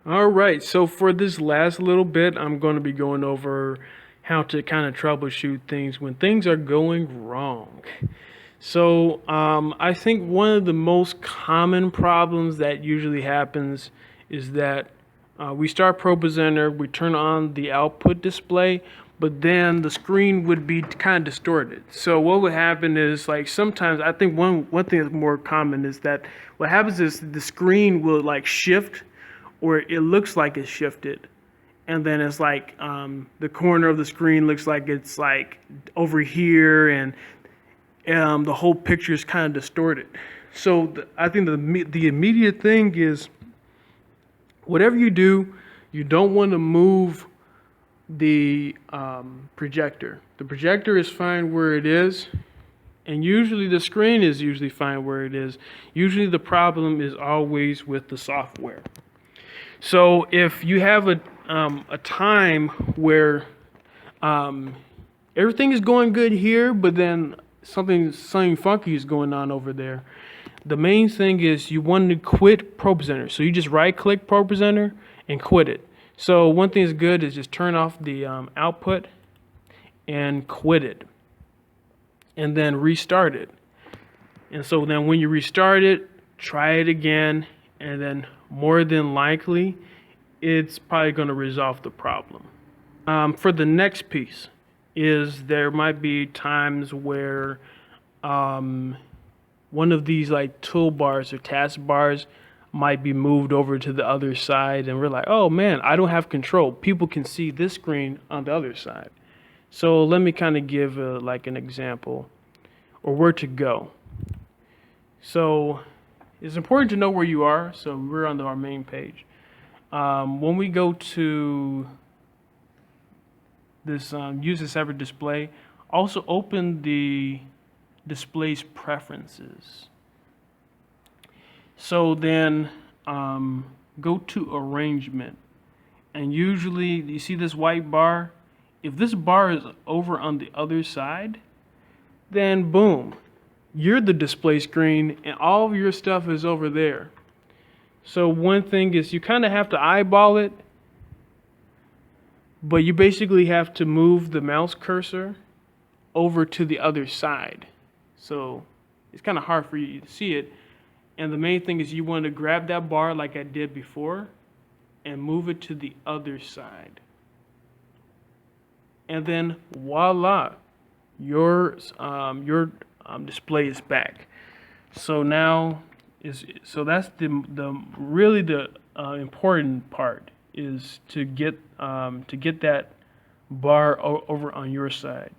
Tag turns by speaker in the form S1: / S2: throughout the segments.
S1: All right, so for this last little bit, I'm going to be going over how to kind of troubleshoot things when things are going wrong. So, I think one of the most common problems that usually happens is that we start ProPresenter, we turn on the output display, but then the screen would be kind of distorted. So what would happen is, like, sometimes I think one thing that's more common is that what happens is the screen will like shift, or it looks like it's shifted, and then it's like the corner of the screen looks like it's like over here, and the whole picture is kind of distorted. So I think the immediate thing is, whatever you do, you don't want to move the projector. The projector is fine where it is, and usually the screen is usually fine where it is. Usually the problem is always with the software. So if you have a time where everything is going good here, but then something funky is going on over there, the main thing is you want to quit ProPresenter. So you just right click ProPresenter and quit it. So one thing is good is just turn off the output and quit it, and then restart it. And so then when you restart it, try it again, and then more than likely it's probably going to resolve the problem. For the next piece is, there might be times where one of these like toolbars or taskbars might be moved over to the other side, and we're like, oh man, I don't have control. People can see this screen on the other side. So let me kind of give like an example, or where to go. So it's important to know where you are. So we're on our main page. When we go to this use a separate display, also open the display's preferences. So then go to arrangement, and usually you see this white bar. If this bar is over on the other side, then boom, you're the display screen and all of your stuff is over there. So one thing is, you kind of have to eyeball it, but you basically have to move the mouse cursor over to the other side. So it's kind of hard for you to see it. And the main thing is, you want to grab that bar like I did before and move it to the other side. And then voila, your display is back. So now that's the really the important part, is to get that bar over on your side.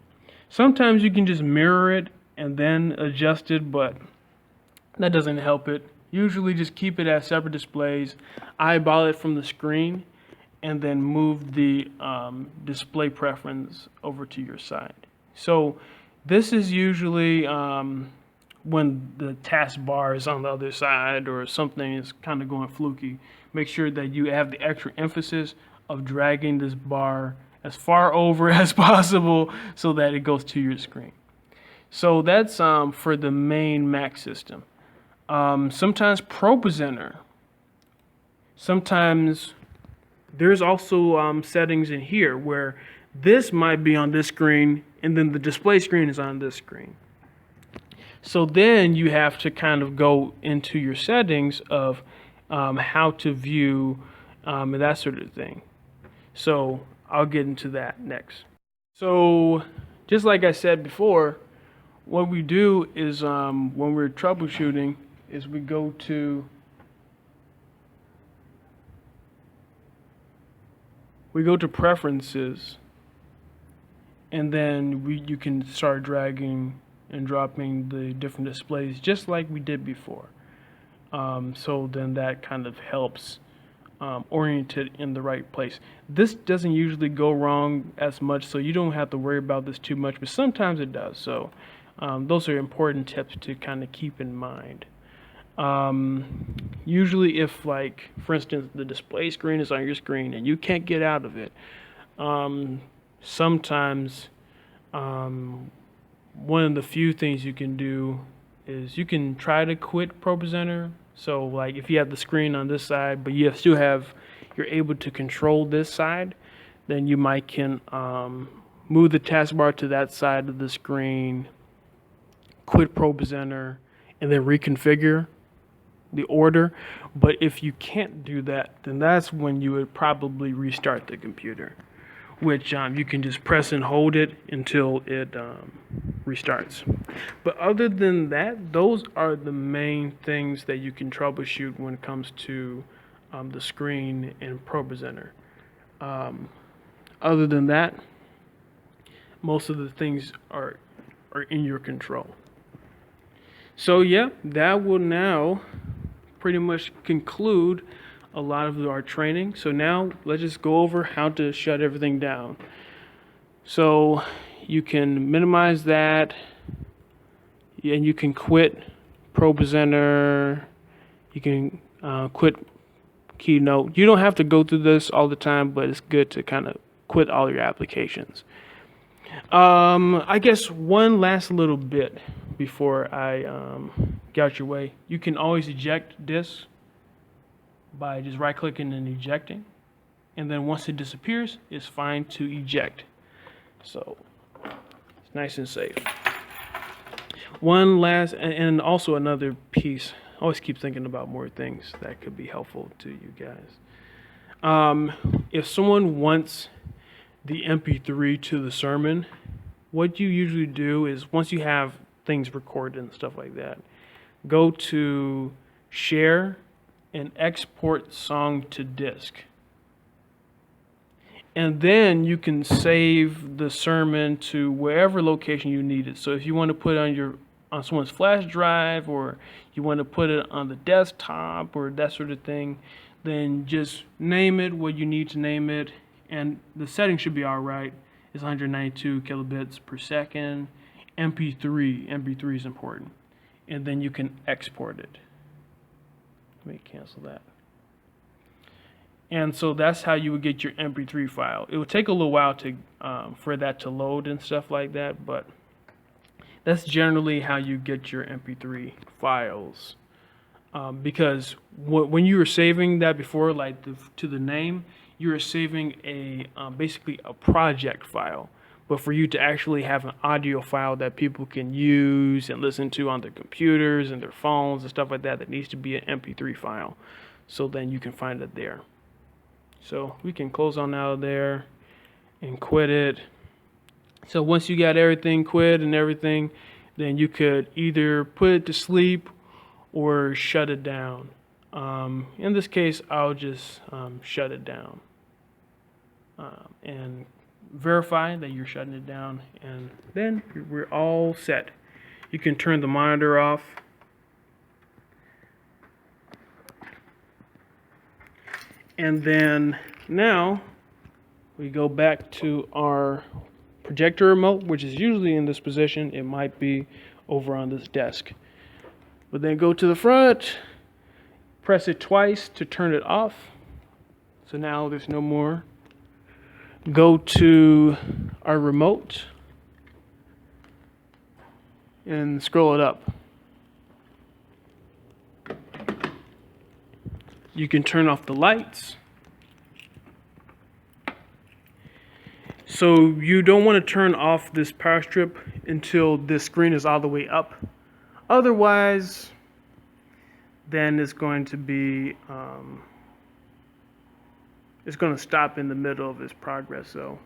S1: Sometimes you can just mirror it and then adjust it, but that doesn't help it. Usually just keep it as separate displays, eyeball it from the screen, and then move the display preference over to your side. So this is usually when the taskbar is on the other side, or something is kind of going fluky. Make sure that you have the extra emphasis of dragging this bar as far over as possible so that it goes to your screen. So that's for the main Mac system. Sometimes ProPresenter. Sometimes there's also settings in here where this might be on this screen, and then the display screen is on this screen. So then you have to kind of go into your settings of how to view and that sort of thing. So I'll get into that next. So just like I said before, what we do is when we're troubleshooting is we go to preferences, and then you can start dragging and dropping the different displays just like we did before. So then that kind of helps orient it in the right place. This doesn't usually go wrong as much, so you don't have to worry about this too much, but sometimes it does. So those are important tips to kind of keep in mind. Usually if, like, for instance, the display screen is on your screen and you can't get out of it, sometimes one of the few things you can do is you can try to quit ProPresenter. So like if you have the screen on this side, but you still have you're able to control this side, then you might can move the taskbar to that side of the screen, quit ProPresenter, and then reconfigure the order. But if you can't do that, then that's when you would probably restart the computer, which you can just press and hold it until it restarts. But other than that, those are the main things that you can troubleshoot when it comes to the screen in ProPresenter. Other than that, most of the things are in your control. So yeah, that will now pretty much conclude a lot of our training. So now let's just go over how to shut everything down. So you can minimize that, and you can quit ProPresenter. You can quit Keynote. You don't have to go through this all the time, but it's good to kind of quit all your applications. I guess one last little bit before I get out your way. You can always eject disks by just right-clicking and ejecting, and then once it disappears, it's fine to eject. So it's nice and safe. One last, and also another piece. I always keep thinking about more things that could be helpful to you guys. If someone wants the MP3 to the sermon, what you usually do is, once you have things recorded and stuff like that, go to Share and Export Song to Disk. And then you can save the sermon to wherever location you need it. So if you want to put it on someone's flash drive, or you want to put it on the desktop or that sort of thing, then just name it what you need to name it, and the setting should be all right. It's 192 kilobits per second. MP3 is important, and then you can export it. Let me cancel that. And so that's how you would get your MP3 file. It would take a little while to for that to load and stuff like that, but that's generally how you get your MP3 files. Because when you were saving that before, like to the name, you are saving a basically a project file. But for you to actually have an audio file that people can use and listen to on their computers and their phones and stuff like that, that needs to be an MP3 file. So then you can find it there. So we can close on out of there and quit it. So once you got everything quit and everything, then you could either put it to sleep or shut it down. In this case, I'll just shut it down and verify that you're shutting it down, and then we're all set. You can turn the monitor off. And then now we go back to our projector remote, which is usually in this position. It might be over on this desk. But then go to the front, press it twice to turn it off. So now there's no more. Go to our remote and scroll it up. You can turn off the lights. So you don't want to turn off this power strip until this screen is all the way up. Otherwise, then it's going to be it's going to stop in the middle of its progress. So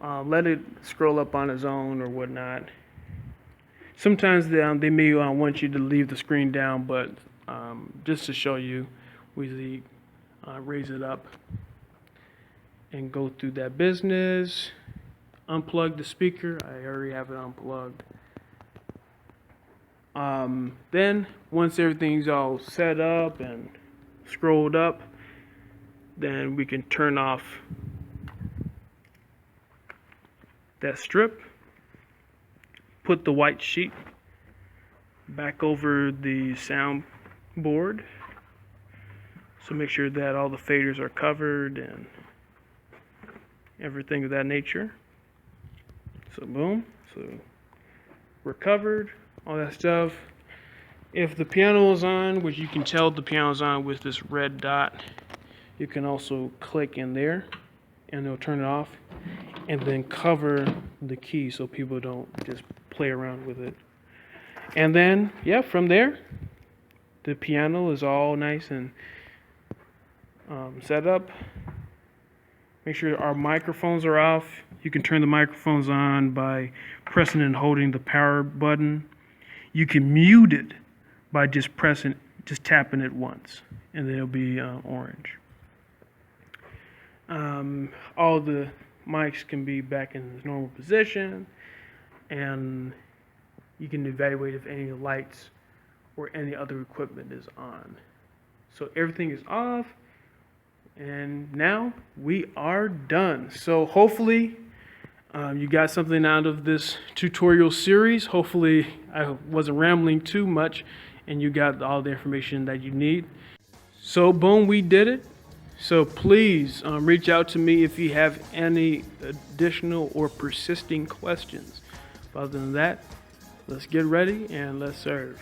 S1: let it scroll up on its own or whatnot. Sometimes they may want you to leave the screen down, but just to show you, we raise it up and go through that business. Unplug the speaker. I already have it unplugged. Then once everything's all set up and scrolled up, then we can turn off that strip, put the white sheet back over the soundboard, so make sure that all the faders are covered and everything of that nature. So boom, so we're covered, all that stuff. If the piano is on, which you can tell the piano is on with this red dot, you can also click in there and it'll turn it off, and then cover the key so people don't just play around with it. And then, yeah, from there, the piano is all nice and set up. Make sure our microphones are off. You can turn the microphones on by pressing and holding the power button. You can mute it by just tapping it once, and then it'll be orange. All the mics can be back in the normal position, and you can evaluate if any lights or any other equipment is on. So everything is off, and now we are done. So hopefully you got something out of this tutorial series. Hopefully I wasn't rambling too much and you got all the information that you need. So boom, we did it. So please reach out to me if you have any additional or persisting questions. Other than that, let's get ready and let's serve.